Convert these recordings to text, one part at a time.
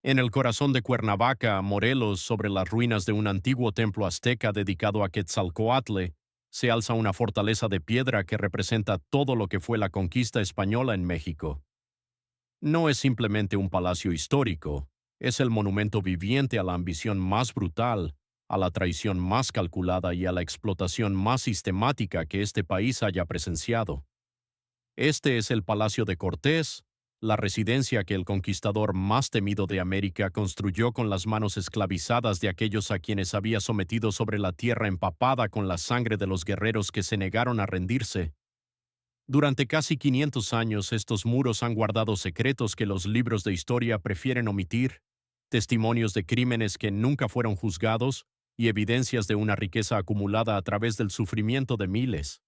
En el corazón de Cuernavaca, Morelos, sobre las ruinas de un antiguo templo azteca dedicado a Quetzalcóatl, se alza una fortaleza de piedra que representa todo lo que fue la conquista española en México. No es simplemente un palacio histórico, es el monumento viviente a la ambición más brutal, a la traición más calculada y a la explotación más sistemática que este país haya presenciado. Este es el Palacio de Cortés, la residencia que el conquistador más temido de América construyó con las manos esclavizadas de aquellos a quienes había sometido sobre la tierra empapada con la sangre de los guerreros que se negaron a rendirse. Durante casi 500 años estos muros han guardado secretos que los libros de historia prefieren omitir, testimonios de crímenes que nunca fueron juzgados y evidencias de una riqueza acumulada a través del sufrimiento de miles.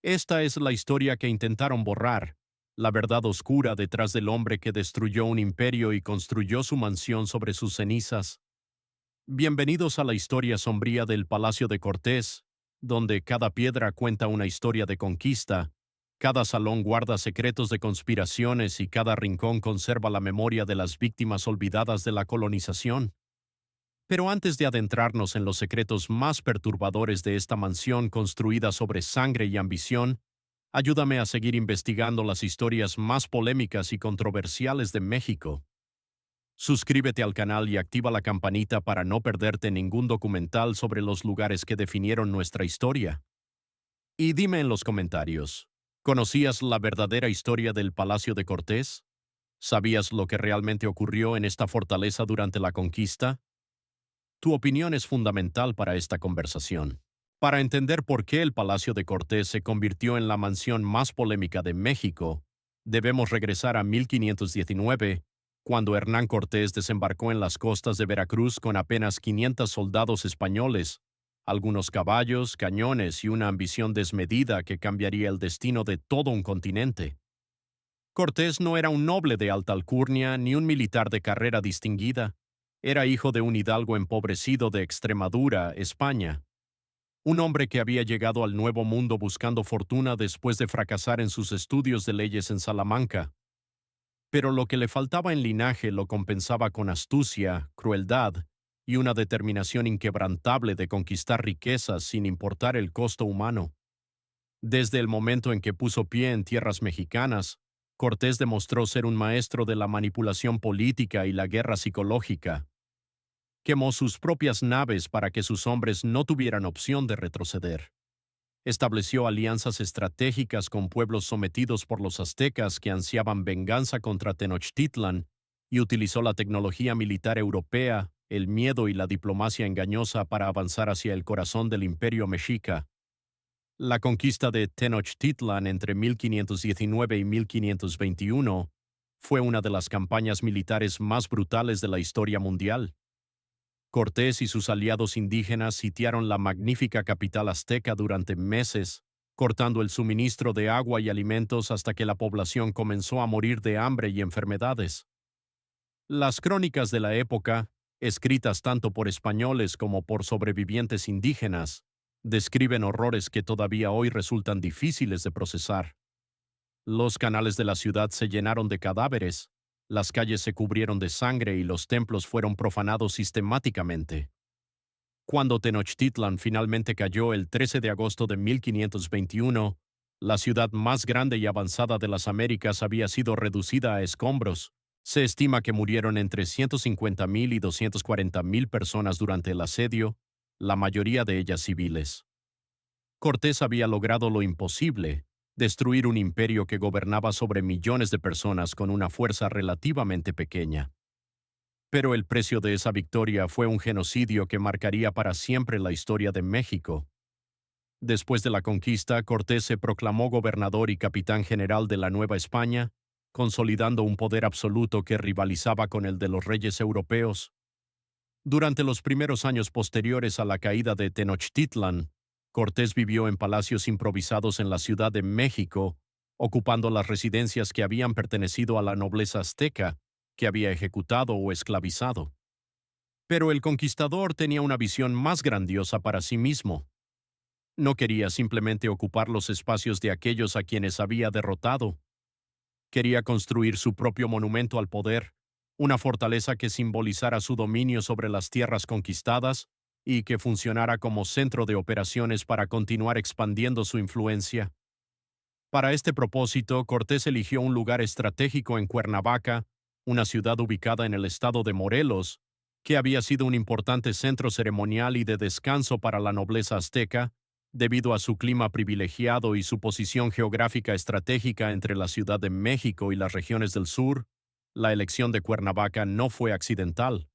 Esta es la historia que intentaron borrar, la verdad oscura detrás del hombre que destruyó un imperio y construyó su mansión sobre sus cenizas. Bienvenidos a la historia sombría del Palacio de Cortés, donde cada piedra cuenta una historia de conquista, cada salón guarda secretos de conspiraciones y cada rincón conserva la memoria de las víctimas olvidadas de la colonización. Pero antes de adentrarnos en los secretos más perturbadores de esta mansión construida sobre sangre y ambición, ayúdame a seguir investigando las historias más polémicas y controversiales de México. Suscríbete al canal y activa la campanita para no perderte ningún documental sobre los lugares que definieron nuestra historia. Y dime en los comentarios, ¿conocías la verdadera historia del Palacio de Cortés? ¿Sabías lo que realmente ocurrió en esta fortaleza durante la conquista? Tu opinión es fundamental para esta conversación. Para entender por qué el Palacio de Cortés se convirtió en la mansión más polémica de México, debemos regresar a 1519, cuando Hernán Cortés desembarcó en las costas de Veracruz con apenas 500 soldados españoles, algunos caballos, cañones y una ambición desmedida que cambiaría el destino de todo un continente. Cortés no era un noble de alta alcurnia ni un militar de carrera distinguida. Era hijo de un hidalgo empobrecido de Extremadura, España. Un hombre que había llegado al Nuevo Mundo buscando fortuna después de fracasar en sus estudios de leyes en Salamanca. Pero lo que le faltaba en linaje lo compensaba con astucia, crueldad y una determinación inquebrantable de conquistar riquezas sin importar el costo humano. Desde el momento en que puso pie en tierras mexicanas, Cortés demostró ser un maestro de la manipulación política y la guerra psicológica. Quemó sus propias naves para que sus hombres no tuvieran opción de retroceder. Estableció alianzas estratégicas con pueblos sometidos por los aztecas que ansiaban venganza contra Tenochtitlan y utilizó la tecnología militar europea, el miedo y la diplomacia engañosa para avanzar hacia el corazón del imperio mexica. La conquista de Tenochtitlan entre 1519 y 1521 fue una de las campañas militares más brutales de la historia mundial. Cortés y sus aliados indígenas sitiaron la magnífica capital azteca durante meses, cortando el suministro de agua y alimentos hasta que la población comenzó a morir de hambre y enfermedades. Las crónicas de la época, escritas tanto por españoles como por sobrevivientes indígenas, describen horrores que todavía hoy resultan difíciles de procesar. Los canales de la ciudad se llenaron de cadáveres, las calles se cubrieron de sangre y los templos fueron profanados sistemáticamente. Cuando Tenochtitlan finalmente cayó el 13 de agosto de 1521, la ciudad más grande y avanzada de las Américas había sido reducida a escombros. Se estima que murieron entre 150,000 y 240,000 personas durante el asedio, la mayoría de ellas civiles. Cortés había logrado lo imposible, destruir un imperio que gobernaba sobre millones de personas con una fuerza relativamente pequeña. Pero el precio de esa victoria fue un genocidio que marcaría para siempre la historia de México. Después de la conquista, Cortés se proclamó gobernador y capitán general de la Nueva España, consolidando un poder absoluto que rivalizaba con el de los reyes europeos. Durante los primeros años posteriores a la caída de Tenochtitlan, Cortés vivió en palacios improvisados en la Ciudad de México, ocupando las residencias que habían pertenecido a la nobleza azteca, que había ejecutado o esclavizado. Pero el conquistador tenía una visión más grandiosa para sí mismo. No quería simplemente ocupar los espacios de aquellos a quienes había derrotado. Quería construir su propio monumento al poder, una fortaleza que simbolizara su dominio sobre las tierras conquistadas y que funcionara como centro de operaciones para continuar expandiendo su influencia. Para este propósito, Cortés eligió un lugar estratégico en Cuernavaca, una ciudad ubicada en el estado de Morelos, que había sido un importante centro ceremonial y de descanso para la nobleza azteca, debido a su clima privilegiado y su posición geográfica estratégica entre la Ciudad de México y las regiones del sur. La elección de Cuernavaca no fue accidental.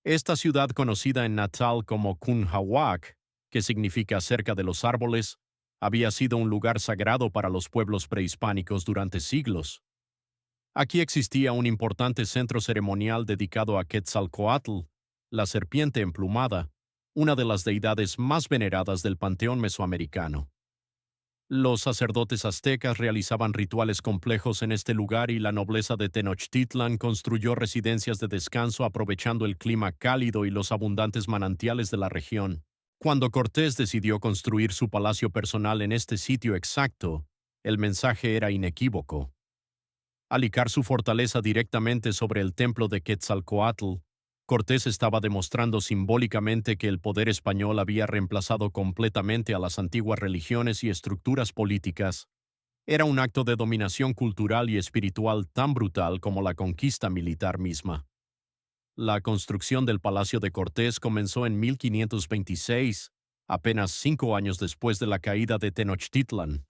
Esta ciudad, conocida en natal como Cunhahuac, que significa cerca de los árboles, había sido un lugar sagrado para los pueblos prehispánicos durante siglos. Aquí existía un importante centro ceremonial dedicado a Quetzalcoatl, la serpiente emplumada, una de las deidades más veneradas del panteón mesoamericano. Los sacerdotes aztecas realizaban rituales complejos en este lugar y la nobleza de Tenochtitlan construyó residencias de descanso aprovechando el clima cálido y los abundantes manantiales de la región. Cuando Cortés decidió construir su palacio personal en este sitio exacto, el mensaje era inequívoco. Al hicar su fortaleza directamente sobre el templo de Quetzalcoatl, Cortés estaba demostrando simbólicamente que el poder español había reemplazado completamente a las antiguas religiones y estructuras políticas. Era un acto de dominación cultural y espiritual tan brutal como la conquista militar misma. La construcción del Palacio de Cortés comenzó en 1526, apenas 5 años después de la caída de Tenochtitlan.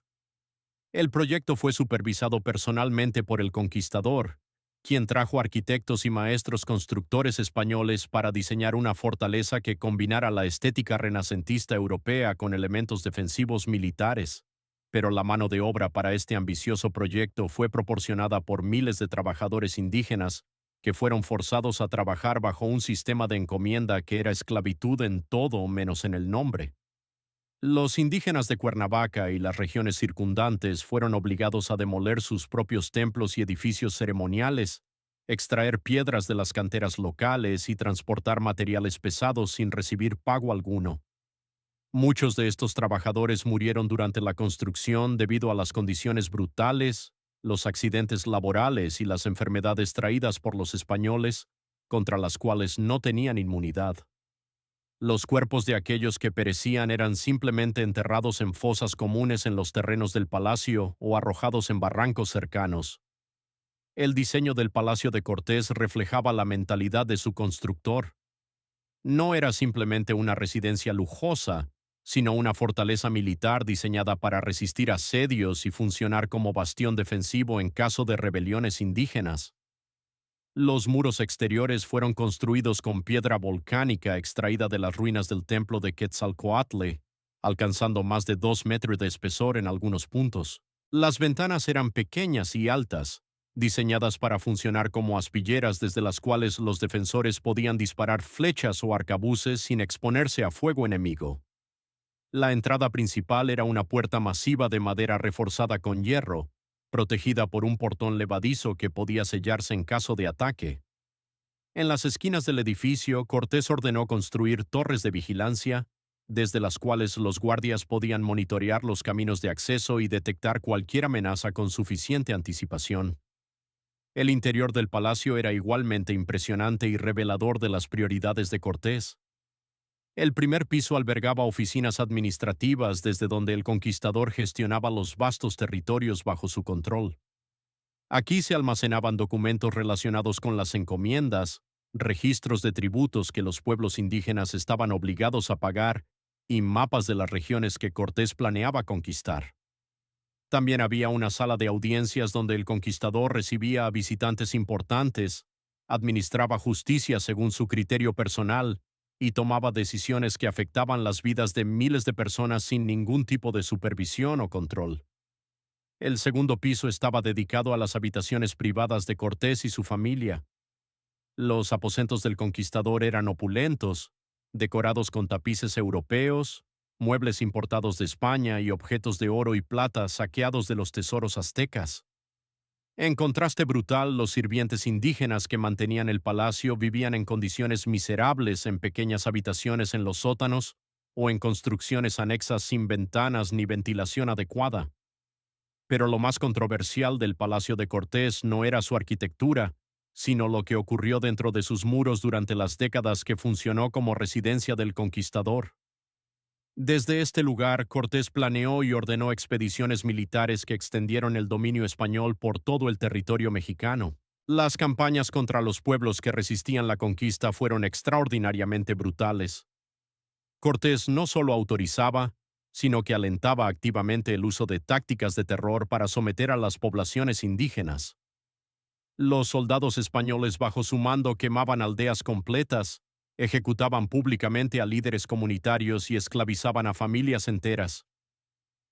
El proyecto fue supervisado personalmente por el conquistador, quien trajo arquitectos y maestros constructores españoles para diseñar una fortaleza que combinara la estética renacentista europea con elementos defensivos militares. Pero la mano de obra para este ambicioso proyecto fue proporcionada por miles de trabajadores indígenas que fueron forzados a trabajar bajo un sistema de encomienda que era esclavitud en todo menos en el nombre. Los indígenas de Cuernavaca y las regiones circundantes fueron obligados a demoler sus propios templos y edificios ceremoniales, extraer piedras de las canteras locales y transportar materiales pesados sin recibir pago alguno. Muchos de estos trabajadores murieron durante la construcción debido a las condiciones brutales, los accidentes laborales y las enfermedades traídas por los españoles, contra las cuales no tenían inmunidad. Los cuerpos de aquellos que perecían eran simplemente enterrados en fosas comunes en los terrenos del palacio o arrojados en barrancos cercanos. El diseño del Palacio de Cortés reflejaba la mentalidad de su constructor. No era simplemente una residencia lujosa, sino una fortaleza militar diseñada para resistir asedios y funcionar como bastión defensivo en caso de rebeliones indígenas. Los muros exteriores fueron construidos con piedra volcánica extraída de las ruinas del templo de Quetzalcoatl, alcanzando más de 2 metros de espesor en algunos puntos. Las ventanas eran pequeñas y altas, diseñadas para funcionar como aspilleras desde las cuales los defensores podían disparar flechas o arcabuces sin exponerse a fuego enemigo. La entrada principal era una puerta masiva de madera reforzada con hierro, protegida por un portón levadizo que podía sellarse en caso de ataque. En las esquinas del edificio, Cortés ordenó construir torres de vigilancia, desde las cuales los guardias podían monitorear los caminos de acceso y detectar cualquier amenaza con suficiente anticipación. El interior del palacio era igualmente impresionante y revelador de las prioridades de Cortés. El primer piso albergaba oficinas administrativas desde donde el conquistador gestionaba los vastos territorios bajo su control. Aquí se almacenaban documentos relacionados con las encomiendas, registros de tributos que los pueblos indígenas estaban obligados a pagar y mapas de las regiones que Cortés planeaba conquistar. También había una sala de audiencias donde el conquistador recibía a visitantes importantes, administraba justicia según su criterio personal y tomaba decisiones que afectaban las vidas de miles de personas sin ningún tipo de supervisión o control. El segundo piso estaba dedicado a las habitaciones privadas de Cortés y su familia. Los aposentos del conquistador eran opulentos, decorados con tapices europeos, muebles importados de España y objetos de oro y plata saqueados de los tesoros aztecas. En contraste brutal, los sirvientes indígenas que mantenían el palacio vivían en condiciones miserables en pequeñas habitaciones en los sótanos o en construcciones anexas sin ventanas ni ventilación adecuada. Pero lo más controversial del Palacio de Cortés no era su arquitectura, sino lo que ocurrió dentro de sus muros durante las décadas que funcionó como residencia del conquistador. Desde este lugar, Cortés planeó y ordenó expediciones militares que extendieron el dominio español por todo el territorio mexicano. Las campañas contra los pueblos que resistían la conquista fueron extraordinariamente brutales. Cortés no solo autorizaba, sino que alentaba activamente el uso de tácticas de terror para someter a las poblaciones indígenas. Los soldados españoles bajo su mando quemaban aldeas completas, ejecutaban públicamente a líderes comunitarios y esclavizaban a familias enteras.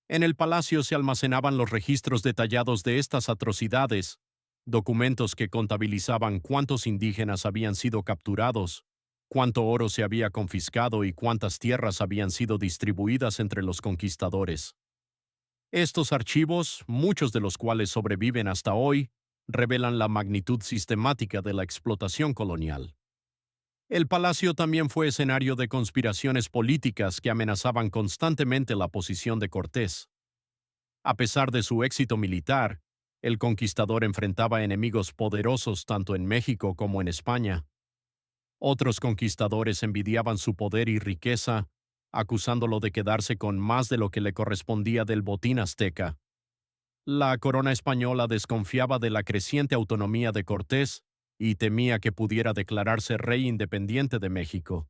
En el palacio se almacenaban los registros detallados de estas atrocidades, documentos que contabilizaban cuántos indígenas habían sido capturados, cuánto oro se había confiscado y cuántas tierras habían sido distribuidas entre los conquistadores. Estos archivos, muchos de los cuales sobreviven hasta hoy, revelan la magnitud sistemática de la explotación colonial. El palacio también fue escenario de conspiraciones políticas que amenazaban constantemente la posición de Cortés. A pesar de su éxito militar, el conquistador enfrentaba enemigos poderosos tanto en México como en España. Otros conquistadores envidiaban su poder y riqueza, acusándolo de quedarse con más de lo que le correspondía del botín azteca. La corona española desconfiaba de la creciente autonomía de Cortés y temía que pudiera declararse rey independiente de México.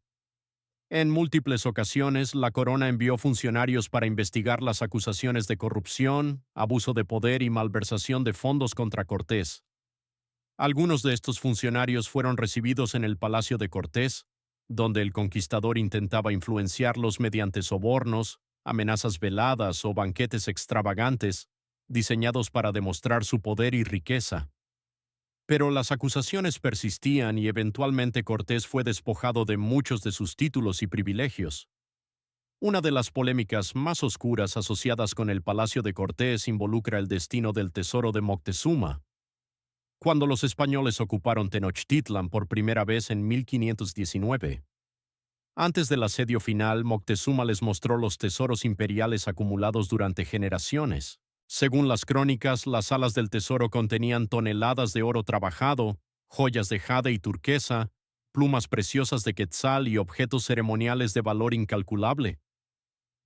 En múltiples ocasiones, la corona envió funcionarios para investigar las acusaciones de corrupción, abuso de poder y malversación de fondos contra Cortés. Algunos de estos funcionarios fueron recibidos en el Palacio de Cortés, donde el conquistador intentaba influenciarlos mediante sobornos, amenazas veladas o banquetes extravagantes, diseñados para demostrar su poder y riqueza. Pero las acusaciones persistían y eventualmente Cortés fue despojado de muchos de sus títulos y privilegios. Una de las polémicas más oscuras asociadas con el Palacio de Cortés involucra el destino del tesoro de Moctezuma. Cuando los españoles ocuparon Tenochtitlan por primera vez en 1519. Antes del asedio final, Moctezuma les mostró los tesoros imperiales acumulados durante generaciones. Según las crónicas, las salas del tesoro contenían toneladas de oro trabajado, joyas de jade y turquesa, plumas preciosas de quetzal y objetos ceremoniales de valor incalculable.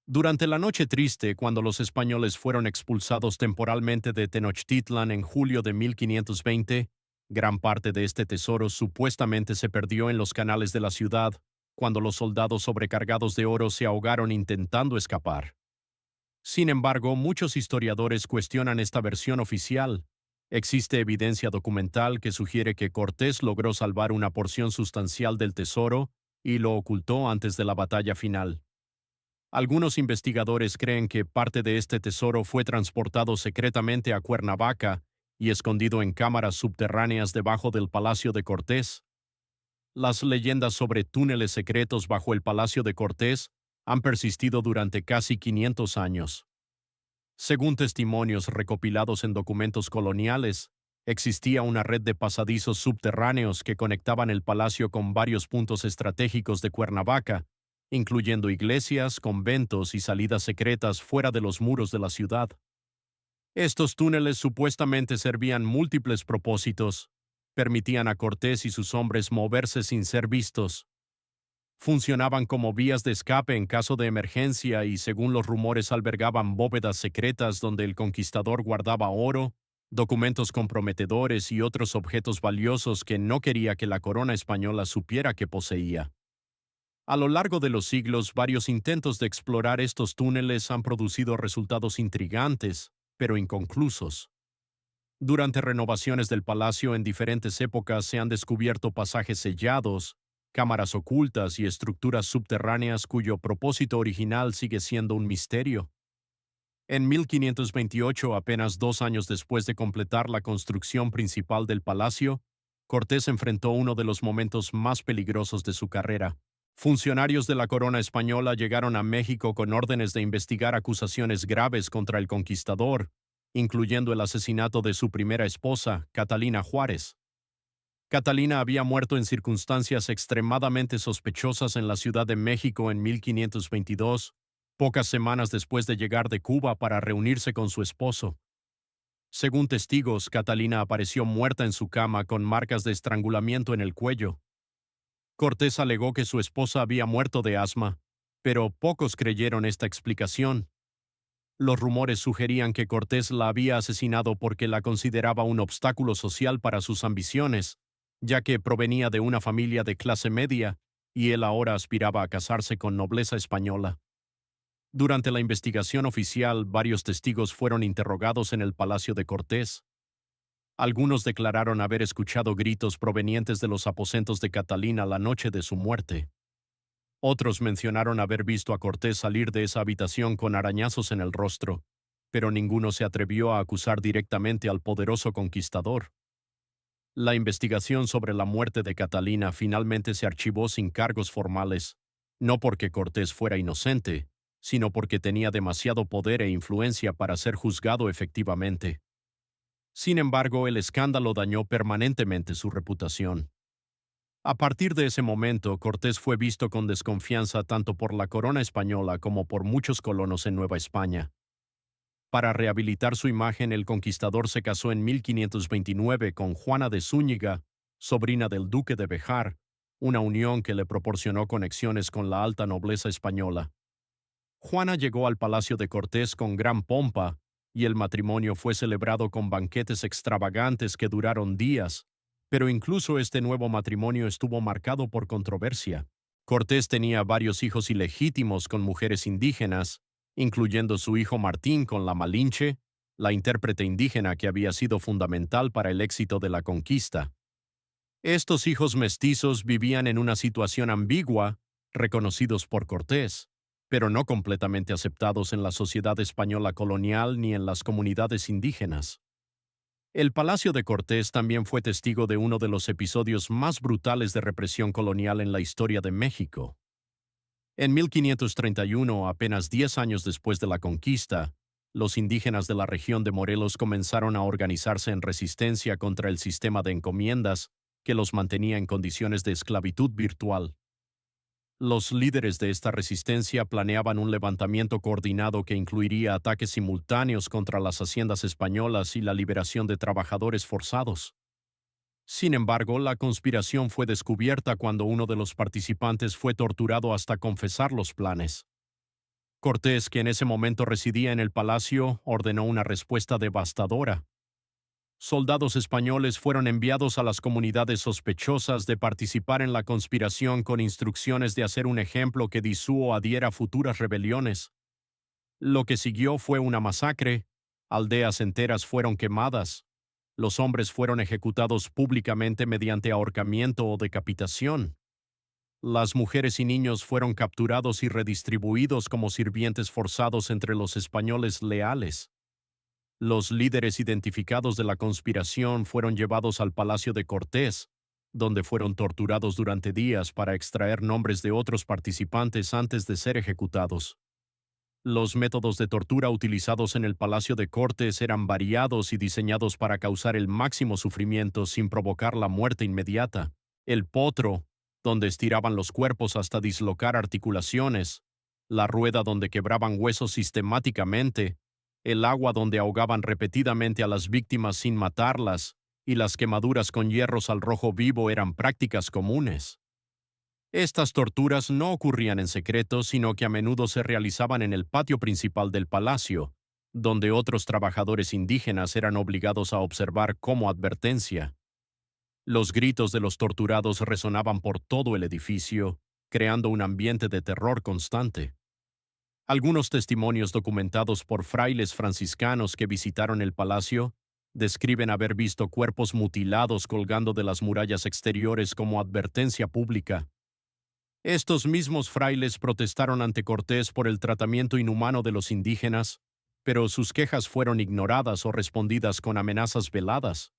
Durante la Noche Triste, cuando los españoles fueron expulsados temporalmente de Tenochtitlan en julio de 1520, gran parte de este tesoro supuestamente se perdió en los canales de la ciudad, cuando los soldados sobrecargados de oro se ahogaron intentando escapar. Sin embargo, muchos historiadores cuestionan esta versión oficial. Existe evidencia documental que sugiere que Cortés logró salvar una porción sustancial del tesoro y lo ocultó antes de la batalla final. Algunos investigadores creen que parte de este tesoro fue transportado secretamente a Cuernavaca y escondido en cámaras subterráneas debajo del Palacio de Cortés. Las leyendas sobre túneles secretos bajo el Palacio de Cortés han persistido durante casi 500 años. Según testimonios recopilados en documentos coloniales, existía una red de pasadizos subterráneos que conectaban el palacio con varios puntos estratégicos de Cuernavaca, incluyendo iglesias, conventos y salidas secretas fuera de los muros de la ciudad. Estos túneles supuestamente servían múltiples propósitos, permitían a Cortés y sus hombres moverse sin ser vistos. Funcionaban como vías de escape en caso de emergencia y, según los rumores, albergaban bóvedas secretas donde el conquistador guardaba oro, documentos comprometedores y otros objetos valiosos que no quería que la corona española supiera que poseía. A lo largo de los siglos, varios intentos de explorar estos túneles han producido resultados intrigantes, pero inconclusos. Durante renovaciones del palacio en diferentes épocas se han descubierto pasajes sellados, cámaras ocultas y estructuras subterráneas cuyo propósito original sigue siendo un misterio. En 1528, apenas 2 años después de completar la construcción principal del palacio, Cortés enfrentó uno de los momentos más peligrosos de su carrera. Funcionarios de la corona española llegaron a México con órdenes de investigar acusaciones graves contra el conquistador, incluyendo el asesinato de su primera esposa, Catalina Juárez. Catalina había muerto en circunstancias extremadamente sospechosas en la Ciudad de México en 1522, pocas semanas después de llegar de Cuba para reunirse con su esposo. Según testigos, Catalina apareció muerta en su cama con marcas de estrangulamiento en el cuello. Cortés alegó que su esposa había muerto de asma, pero pocos creyeron esta explicación. Los rumores sugerían que Cortés la había asesinado porque la consideraba un obstáculo social para sus ambiciones, ya que provenía de una familia de clase media y él ahora aspiraba a casarse con nobleza española. Durante la investigación oficial, varios testigos fueron interrogados en el Palacio de Cortés. Algunos declararon haber escuchado gritos provenientes de los aposentos de Catalina la noche de su muerte. Otros mencionaron haber visto a Cortés salir de esa habitación con arañazos en el rostro, pero ninguno se atrevió a acusar directamente al poderoso conquistador. La investigación sobre la muerte de Catalina finalmente se archivó sin cargos formales, no porque Cortés fuera inocente, sino porque tenía demasiado poder e influencia para ser juzgado efectivamente. Sin embargo, el escándalo dañó permanentemente su reputación. A partir de ese momento, Cortés fue visto con desconfianza tanto por la corona española como por muchos colonos en Nueva España. Para rehabilitar su imagen, el conquistador se casó en 1529 con Juana de Zúñiga, sobrina del duque de Bejar, una unión que le proporcionó conexiones con la alta nobleza española. Juana llegó al palacio de Cortés con gran pompa, y el matrimonio fue celebrado con banquetes extravagantes que duraron días, pero incluso este nuevo matrimonio estuvo marcado por controversia. Cortés tenía varios hijos ilegítimos con mujeres indígenas, incluyendo su hijo Martín con la Malinche, la intérprete indígena que había sido fundamental para el éxito de la conquista. Estos hijos mestizos vivían en una situación ambigua, reconocidos por Cortés, pero no completamente aceptados en la sociedad española colonial ni en las comunidades indígenas. El Palacio de Cortés también fue testigo de uno de los episodios más brutales de represión colonial en la historia de México. En 1531, apenas 10 años después de la conquista, los indígenas de la región de Morelos comenzaron a organizarse en resistencia contra el sistema de encomiendas que los mantenía en condiciones de esclavitud virtual. Los líderes de esta resistencia planeaban un levantamiento coordinado que incluiría ataques simultáneos contra las haciendas españolas y la liberación de trabajadores forzados. Sin embargo, la conspiración fue descubierta cuando uno de los participantes fue torturado hasta confesar los planes. Cortés, que en ese momento residía en el palacio, ordenó una respuesta devastadora. Soldados españoles fueron enviados a las comunidades sospechosas de participar en la conspiración con instrucciones de hacer un ejemplo que disuadiera futuras rebeliones. Lo que siguió fue una masacre, aldeas enteras fueron quemadas, los hombres fueron ejecutados públicamente mediante ahorcamiento o decapitación. Las mujeres y niños fueron capturados y redistribuidos como sirvientes forzados entre los españoles leales. Los líderes identificados de la conspiración fueron llevados al Palacio de Cortés, donde fueron torturados durante días para extraer nombres de otros participantes antes de ser ejecutados. Los métodos de tortura utilizados en el Palacio de Cortés eran variados y diseñados para causar el máximo sufrimiento sin provocar la muerte inmediata. El potro, donde estiraban los cuerpos hasta dislocar articulaciones, la rueda donde quebraban huesos sistemáticamente, el agua donde ahogaban repetidamente a las víctimas sin matarlas, y las quemaduras con hierros al rojo vivo eran prácticas comunes. Estas torturas no ocurrían en secreto, sino que a menudo se realizaban en el patio principal del palacio, donde otros trabajadores indígenas eran obligados a observar como advertencia. Los gritos de los torturados resonaban por todo el edificio, creando un ambiente de terror constante. Algunos testimonios documentados por frailes franciscanos que visitaron el palacio describen haber visto cuerpos mutilados colgando de las murallas exteriores como advertencia pública. Estos mismos frailes protestaron ante Cortés por el tratamiento inhumano de los indígenas, pero sus quejas fueron ignoradas o respondidas con amenazas veladas.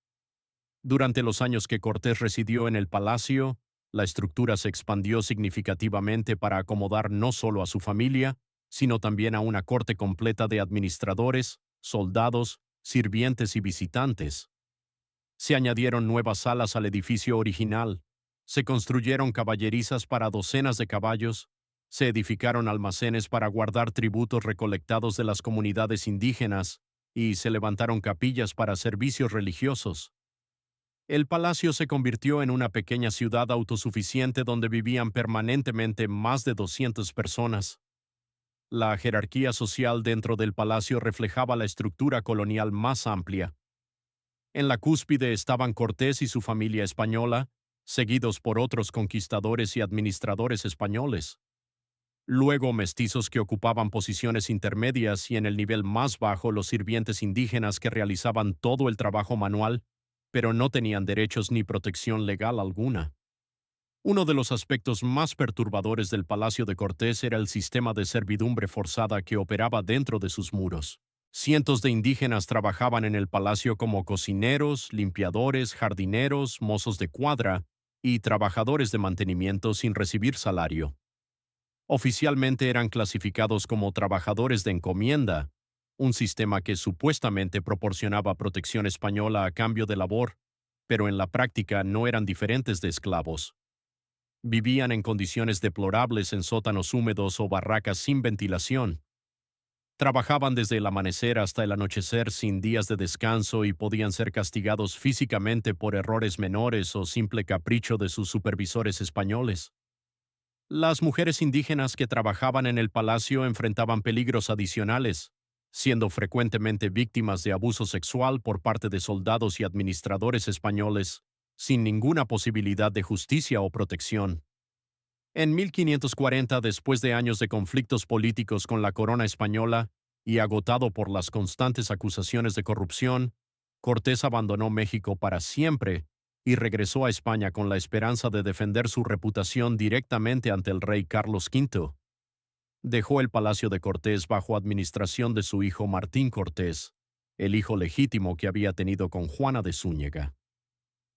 Durante los años que Cortés residió en el palacio, la estructura se expandió significativamente para acomodar no solo a su familia, sino también a una corte completa de administradores, soldados, sirvientes y visitantes. Se añadieron nuevas salas al edificio original, se construyeron caballerizas para docenas de caballos, se edificaron almacenes para guardar tributos recolectados de las comunidades indígenas, y se levantaron capillas para servicios religiosos. El palacio se convirtió en una pequeña ciudad autosuficiente donde vivían permanentemente más de 200 personas. La jerarquía social dentro del palacio reflejaba la estructura colonial más amplia. En la cúspide estaban Cortés y su familia española, seguidos por otros conquistadores y administradores españoles. Luego mestizos que ocupaban posiciones intermedias y en el nivel más bajo los sirvientes indígenas que realizaban todo el trabajo manual, pero no tenían derechos ni protección legal alguna. Uno de los aspectos más perturbadores del Palacio de Cortés era el sistema de servidumbre forzada que operaba dentro de sus muros. Cientos de indígenas trabajaban en el palacio como cocineros, limpiadores, jardineros, mozos de cuadra y trabajadores de mantenimiento sin recibir salario. Oficialmente eran clasificados como trabajadores de encomienda, un sistema que supuestamente proporcionaba protección española a cambio de labor, pero en la práctica no eran diferentes de esclavos. Vivían en condiciones deplorables en sótanos húmedos o barracas sin ventilación. Trabajaban desde el amanecer hasta el anochecer sin días de descanso y podían ser castigados físicamente por errores menores o simple capricho de sus supervisores españoles. Las mujeres indígenas que trabajaban en el palacio enfrentaban peligros adicionales, siendo frecuentemente víctimas de abuso sexual por parte de soldados y administradores españoles, sin ninguna posibilidad de justicia o protección. En 1540, después de años de conflictos políticos con la corona española y agotado por las constantes acusaciones de corrupción, Cortés abandonó México para siempre y regresó a España con la esperanza de defender su reputación directamente ante el rey Carlos V. Dejó el Palacio de Cortés bajo administración de su hijo Martín Cortés, el hijo legítimo que había tenido con Juana de Zúñiga.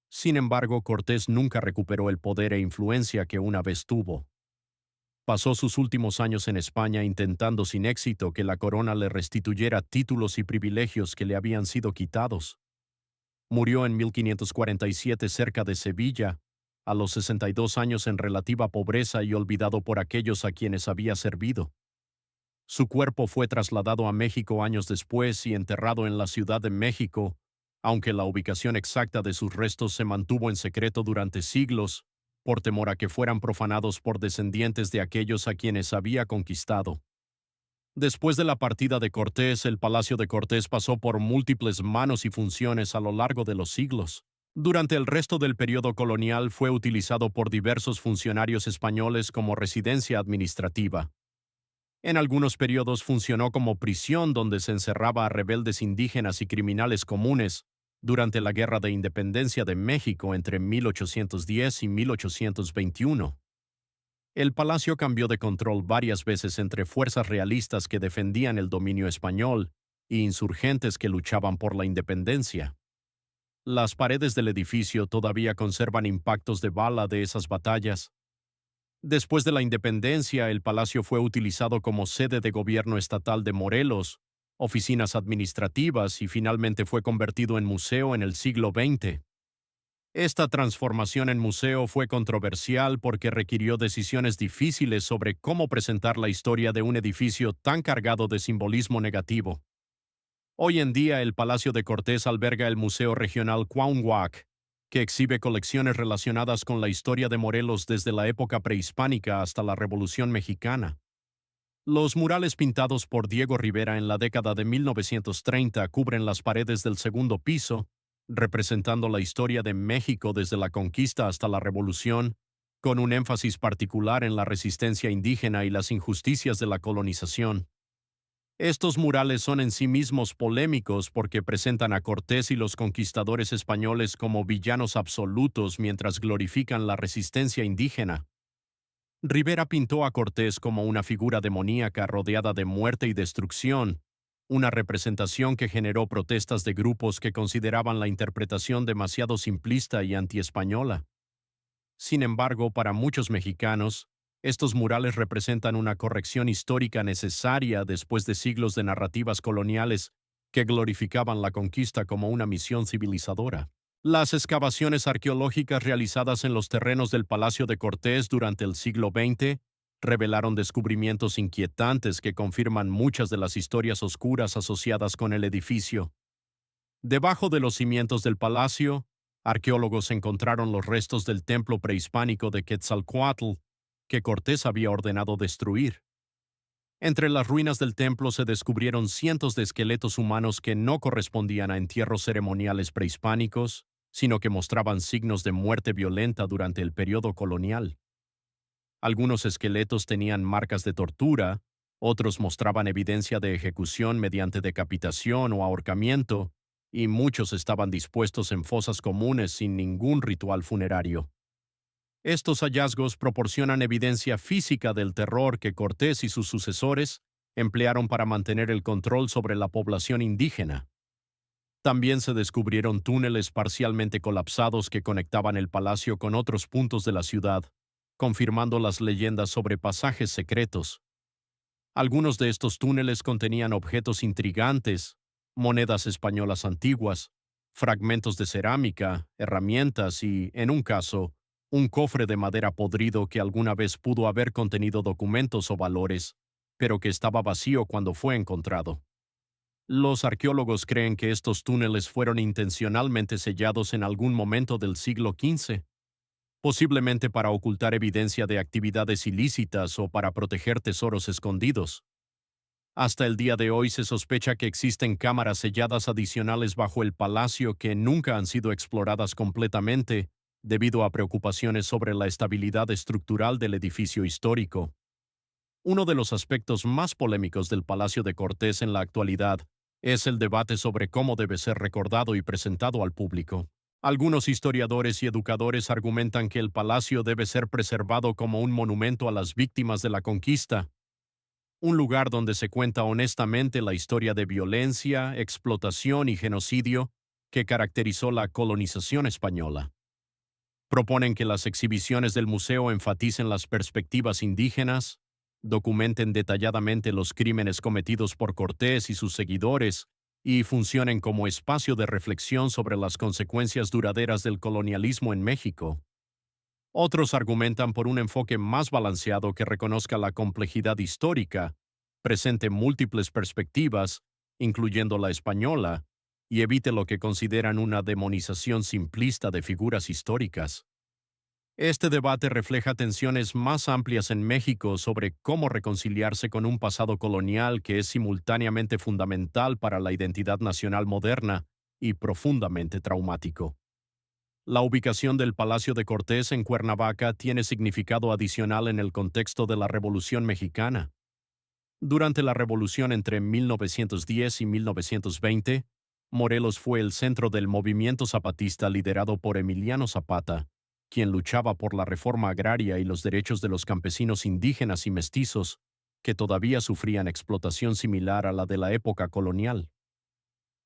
Sin embargo, Cortés nunca recuperó el poder e influencia que una vez tuvo. Pasó sus últimos años en España intentando sin éxito que la corona le restituyera títulos y privilegios que le habían sido quitados. Murió en 1547 cerca de Sevilla, a los 62 años en relativa pobreza y olvidado por aquellos a quienes había servido. Su cuerpo fue trasladado a México años después y enterrado en la Ciudad de México, aunque la ubicación exacta de sus restos se mantuvo en secreto durante siglos, por temor a que fueran profanados por descendientes de aquellos a quienes había conquistado. Después de la partida de Cortés, el Palacio de Cortés pasó por múltiples manos y funciones a lo largo de los siglos. Durante el resto del periodo colonial fue utilizado por diversos funcionarios españoles como residencia administrativa. En algunos periodos funcionó como prisión donde se encerraba a rebeldes indígenas y criminales comunes durante la Guerra de Independencia de México entre 1810 y 1821. El palacio cambió de control varias veces entre fuerzas realistas que defendían el dominio español e insurgentes que luchaban por la independencia. Las paredes del edificio todavía conservan impactos de bala de esas batallas. Después de la independencia, el palacio fue utilizado como sede de gobierno estatal de Morelos, oficinas administrativas y finalmente fue convertido en museo en el siglo XX. Esta transformación en museo fue controversial porque requirió decisiones difíciles sobre cómo presentar la historia de un edificio tan cargado de simbolismo negativo. Hoy en día, el Palacio de Cortés alberga el Museo Regional Cuauhnahuac, que exhibe colecciones relacionadas con la historia de Morelos desde la época prehispánica hasta la Revolución Mexicana. Los murales pintados por Diego Rivera en la década de 1930 cubren las paredes del segundo piso, representando la historia de México desde la conquista hasta la Revolución, con un énfasis particular en la resistencia indígena y las injusticias de la colonización. Estos murales son en sí mismos polémicos porque presentan a Cortés y los conquistadores españoles como villanos absolutos mientras glorifican la resistencia indígena. Rivera pintó a Cortés como una figura demoníaca rodeada de muerte y destrucción, una representación que generó protestas de grupos que consideraban la interpretación demasiado simplista y antiespañola. Sin embargo, para muchos mexicanos, estos murales representan una corrección histórica necesaria después de siglos de narrativas coloniales que glorificaban la conquista como una misión civilizadora. Las excavaciones arqueológicas realizadas en los terrenos del Palacio de Cortés durante el siglo XX revelaron descubrimientos inquietantes que confirman muchas de las historias oscuras asociadas con el edificio. Debajo de los cimientos del palacio, arqueólogos encontraron los restos del templo prehispánico de Quetzalcóatl, que Cortés había ordenado destruir. Entre las ruinas del templo se descubrieron cientos de esqueletos humanos que no correspondían a entierros ceremoniales prehispánicos, sino que mostraban signos de muerte violenta durante el periodo colonial. Algunos esqueletos tenían marcas de tortura, otros mostraban evidencia de ejecución mediante decapitación o ahorcamiento, y muchos estaban dispuestos en fosas comunes sin ningún ritual funerario. Estos hallazgos proporcionan evidencia física del terror que Cortés y sus sucesores emplearon para mantener el control sobre la población indígena. También se descubrieron túneles parcialmente colapsados que conectaban el palacio con otros puntos de la ciudad, confirmando las leyendas sobre pasajes secretos. Algunos de estos túneles contenían objetos intrigantes, monedas españolas antiguas, fragmentos de cerámica, herramientas y, en un caso, un cofre de madera podrido que alguna vez pudo haber contenido documentos o valores, pero que estaba vacío cuando fue encontrado. Los arqueólogos creen que estos túneles fueron intencionalmente sellados en algún momento del siglo XV, posiblemente para ocultar evidencia de actividades ilícitas o para proteger tesoros escondidos. Hasta el día de hoy se sospecha que existen cámaras selladas adicionales bajo el palacio que nunca han sido exploradas completamente debido a preocupaciones sobre la estabilidad estructural del edificio histórico. Uno de los aspectos más polémicos del Palacio de Cortés en la actualidad es el debate sobre cómo debe ser recordado y presentado al público. Algunos historiadores y educadores argumentan que el palacio debe ser preservado como un monumento a las víctimas de la conquista, un lugar donde se cuenta honestamente la historia de violencia, explotación y genocidio que caracterizó la colonización española. Proponen que las exhibiciones del museo enfaticen las perspectivas indígenas, documenten detalladamente los crímenes cometidos por Cortés y sus seguidores, y funcionen como espacio de reflexión sobre las consecuencias duraderas del colonialismo en México. Otros argumentan por un enfoque más balanceado que reconozca la complejidad histórica, presente múltiples perspectivas, incluyendo la española, y evite lo que consideran una demonización simplista de figuras históricas. Este debate refleja tensiones más amplias en México sobre cómo reconciliarse con un pasado colonial que es simultáneamente fundamental para la identidad nacional moderna y profundamente traumático. La ubicación del Palacio de Cortés en Cuernavaca tiene significado adicional en el contexto de la Revolución Mexicana. Durante la revolución entre 1910 y 1920, Morelos fue el centro del movimiento zapatista liderado por Emiliano Zapata, quien luchaba por la reforma agraria y los derechos de los campesinos indígenas y mestizos, que todavía sufrían explotación similar a la de la época colonial.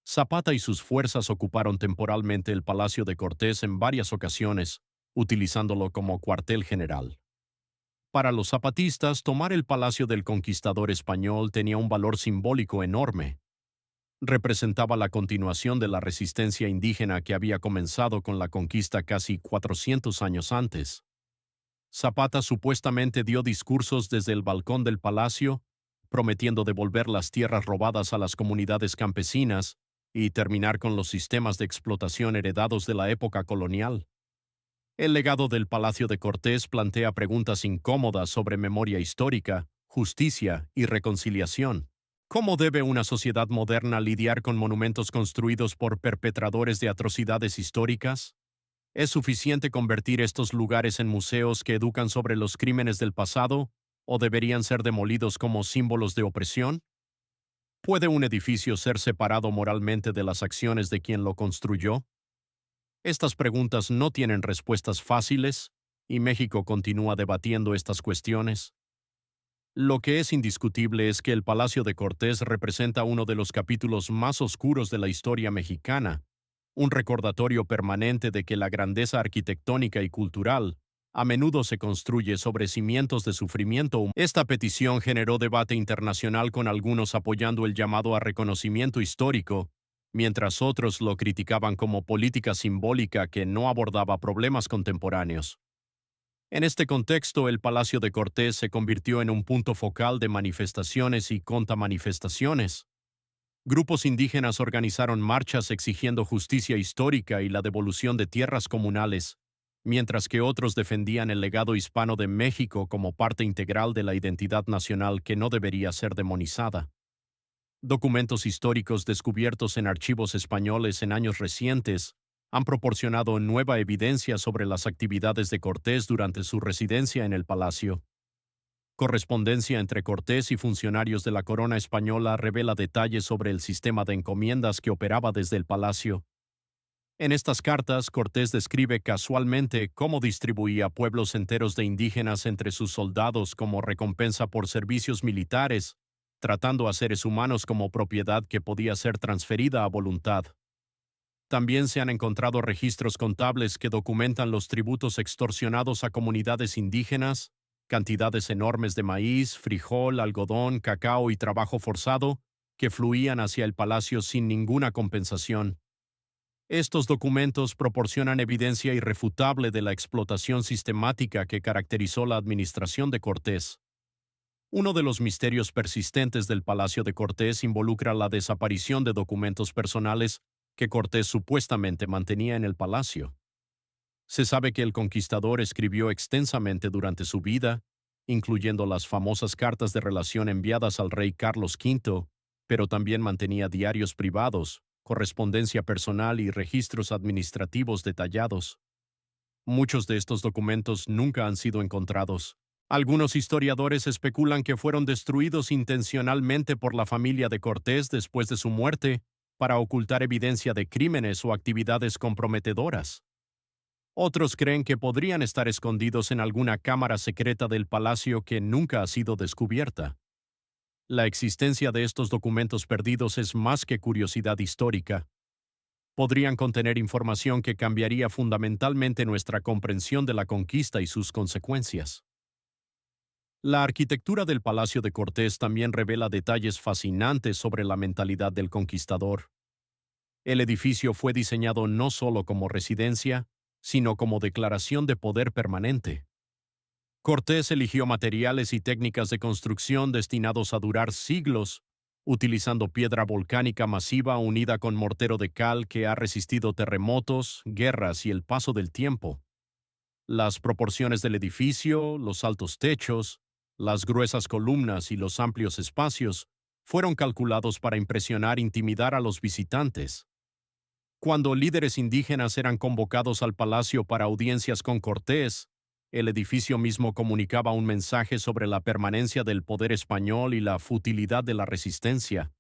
Zapata y sus fuerzas ocuparon temporalmente el Palacio de Cortés en varias ocasiones, utilizándolo como cuartel general. Para los zapatistas, tomar el Palacio del Conquistador español tenía un valor simbólico enorme. Representaba la continuación de la resistencia indígena que había comenzado con la conquista casi 400 años antes. Zapata supuestamente dio discursos desde el balcón del palacio, prometiendo devolver las tierras robadas a las comunidades campesinas y terminar con los sistemas de explotación heredados de la época colonial. El legado del Palacio de Cortés plantea preguntas incómodas sobre memoria histórica, justicia y reconciliación. ¿Cómo debe una sociedad moderna lidiar con monumentos construidos por perpetradores de atrocidades históricas? ¿Es suficiente convertir estos lugares en museos que educan sobre los crímenes del pasado, o deberían ser demolidos como símbolos de opresión? ¿Puede un edificio ser separado moralmente de las acciones de quien lo construyó? Estas preguntas no tienen respuestas fáciles, y México continúa debatiendo estas cuestiones. Lo que es indiscutible es que el Palacio de Cortés representa uno de los capítulos más oscuros de la historia mexicana, un recordatorio permanente de que la grandeza arquitectónica y cultural a menudo se construye sobre cimientos de sufrimiento humano. Esta petición generó debate internacional con algunos apoyando el llamado a reconocimiento histórico, mientras otros lo criticaban como política simbólica que no abordaba problemas contemporáneos. En este contexto, el Palacio de Cortés se convirtió en un punto focal de manifestaciones y contramanifestaciones. Grupos indígenas organizaron marchas exigiendo justicia histórica y la devolución de tierras comunales, mientras que otros defendían el legado hispano de México como parte integral de la identidad nacional que no debería ser demonizada. Documentos históricos descubiertos en archivos españoles en años recientes han proporcionado nueva evidencia sobre las actividades de Cortés durante su residencia en el palacio. Correspondencia entre Cortés y funcionarios de la corona española revela detalles sobre el sistema de encomiendas que operaba desde el palacio. En estas cartas, Cortés describe casualmente cómo distribuía pueblos enteros de indígenas entre sus soldados como recompensa por servicios militares, tratando a seres humanos como propiedad que podía ser transferida a voluntad. También se han encontrado registros contables que documentan los tributos extorsionados a comunidades indígenas, cantidades enormes de maíz, frijol, algodón, cacao y trabajo forzado que fluían hacia el palacio sin ninguna compensación. Estos documentos proporcionan evidencia irrefutable de la explotación sistemática que caracterizó la administración de Cortés. Uno de los misterios persistentes del Palacio de Cortés involucra la desaparición de documentos personales que Cortés supuestamente mantenía en el palacio. Se sabe que el conquistador escribió extensamente durante su vida, incluyendo las famosas cartas de relación enviadas al rey Carlos V, pero también mantenía diarios privados, correspondencia personal y registros administrativos detallados. Muchos de estos documentos nunca han sido encontrados. Algunos historiadores especulan que fueron destruidos intencionalmente por la familia de Cortés después de su muerte para ocultar evidencia de crímenes o actividades comprometedoras. Otros creen que podrían estar escondidos en alguna cámara secreta del palacio que nunca ha sido descubierta. La existencia de estos documentos perdidos es más que curiosidad histórica. Podrían contener información que cambiaría fundamentalmente nuestra comprensión de la conquista y sus consecuencias. La arquitectura del Palacio de Cortés también revela detalles fascinantes sobre la mentalidad del conquistador. El edificio fue diseñado no solo como residencia, sino como declaración de poder permanente. Cortés eligió materiales y técnicas de construcción destinados a durar siglos, utilizando piedra volcánica masiva unida con mortero de cal que ha resistido terremotos, guerras y el paso del tiempo. Las proporciones del edificio, los altos techos, las gruesas columnas y los amplios espacios fueron calculados para impresionar e intimidar a los visitantes. Cuando líderes indígenas eran convocados al palacio para audiencias con Cortés, el edificio mismo comunicaba un mensaje sobre la permanencia del poder español y la futilidad de la resistencia.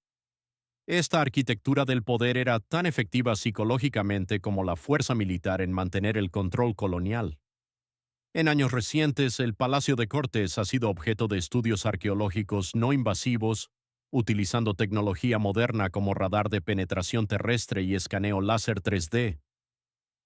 Esta arquitectura del poder era tan efectiva psicológicamente como la fuerza militar en mantener el control colonial. En años recientes, el Palacio de Cortés ha sido objeto de estudios arqueológicos no invasivos, utilizando tecnología moderna como radar de penetración terrestre y escaneo láser 3D.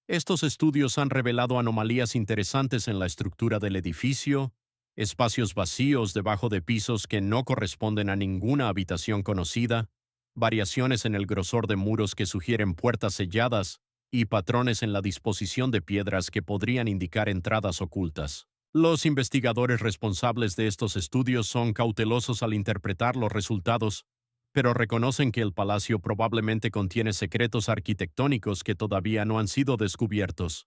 Estos estudios han revelado anomalías interesantes en la estructura del edificio, espacios vacíos debajo de pisos que no corresponden a ninguna habitación conocida, variaciones en el grosor de muros que sugieren puertas selladas y patrones en la disposición de piedras que podrían indicar entradas ocultas. Los investigadores responsables de estos estudios son cautelosos al interpretar los resultados, pero reconocen que el palacio probablemente contiene secretos arquitectónicos que todavía no han sido descubiertos.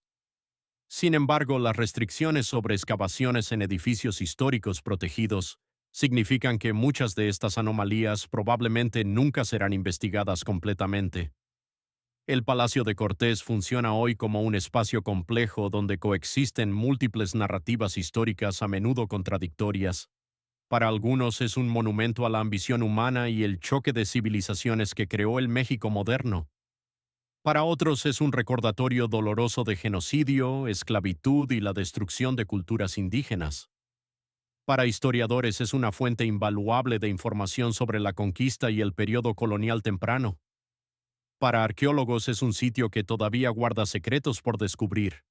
Sin embargo, las restricciones sobre excavaciones en edificios históricos protegidos significan que muchas de estas anomalías probablemente nunca serán investigadas completamente. El Palacio de Cortés funciona hoy como un espacio complejo donde coexisten múltiples narrativas históricas a menudo contradictorias. Para algunos es un monumento a la ambición humana y el choque de civilizaciones que creó el México moderno. Para otros es un recordatorio doloroso de genocidio, esclavitud y la destrucción de culturas indígenas. Para historiadores es una fuente invaluable de información sobre la conquista y el periodo colonial temprano. Para arqueólogos es un sitio que todavía guarda secretos por descubrir.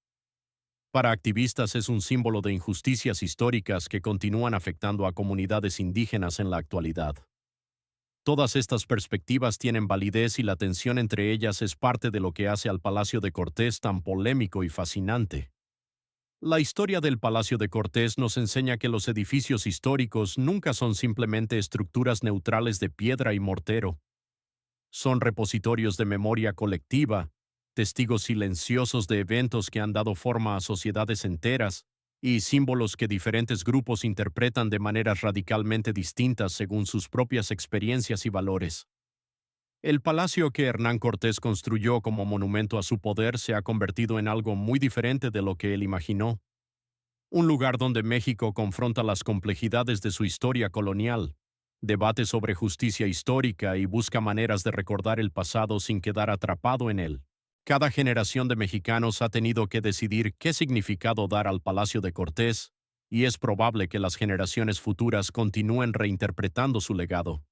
Para activistas es un símbolo de injusticias históricas que continúan afectando a comunidades indígenas en la actualidad. Todas estas perspectivas tienen validez y la tensión entre ellas es parte de lo que hace al Palacio de Cortés tan polémico y fascinante. La historia del Palacio de Cortés nos enseña que los edificios históricos nunca son simplemente estructuras neutrales de piedra y mortero. Son repositorios de memoria colectiva, testigos silenciosos de eventos que han dado forma a sociedades enteras, y símbolos que diferentes grupos interpretan de maneras radicalmente distintas según sus propias experiencias y valores. El palacio que Hernán Cortés construyó como monumento a su poder se ha convertido en algo muy diferente de lo que él imaginó. Un lugar donde México confronta las complejidades de su historia colonial, debate sobre justicia histórica y busca maneras de recordar el pasado sin quedar atrapado en él. Cada generación de mexicanos ha tenido que decidir qué significado dar al Palacio de Cortés, y es probable que las generaciones futuras continúen reinterpretando su legado.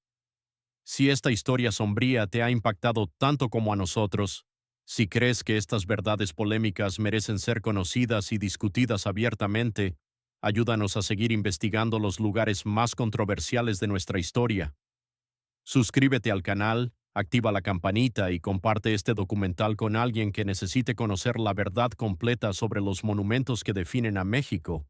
Si esta historia sombría te ha impactado tanto como a nosotros, si crees que estas verdades polémicas merecen ser conocidas y discutidas abiertamente, ayúdanos a seguir investigando los lugares más controversiales de nuestra historia. Suscríbete al canal, activa la campanita y comparte este documental con alguien que necesite conocer la verdad completa sobre los monumentos que definen a México.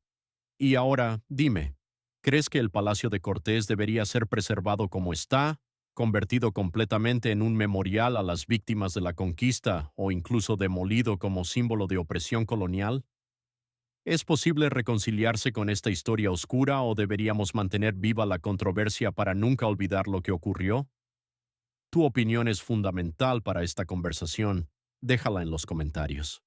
Y ahora, dime, ¿crees que el Palacio de Cortés debería ser preservado como está, convertido completamente en un memorial a las víctimas de la conquista o incluso demolido como símbolo de opresión colonial? ¿Es posible reconciliarse con esta historia oscura o deberíamos mantener viva la controversia para nunca olvidar lo que ocurrió? Tu opinión es fundamental para esta conversación. Déjala en los comentarios.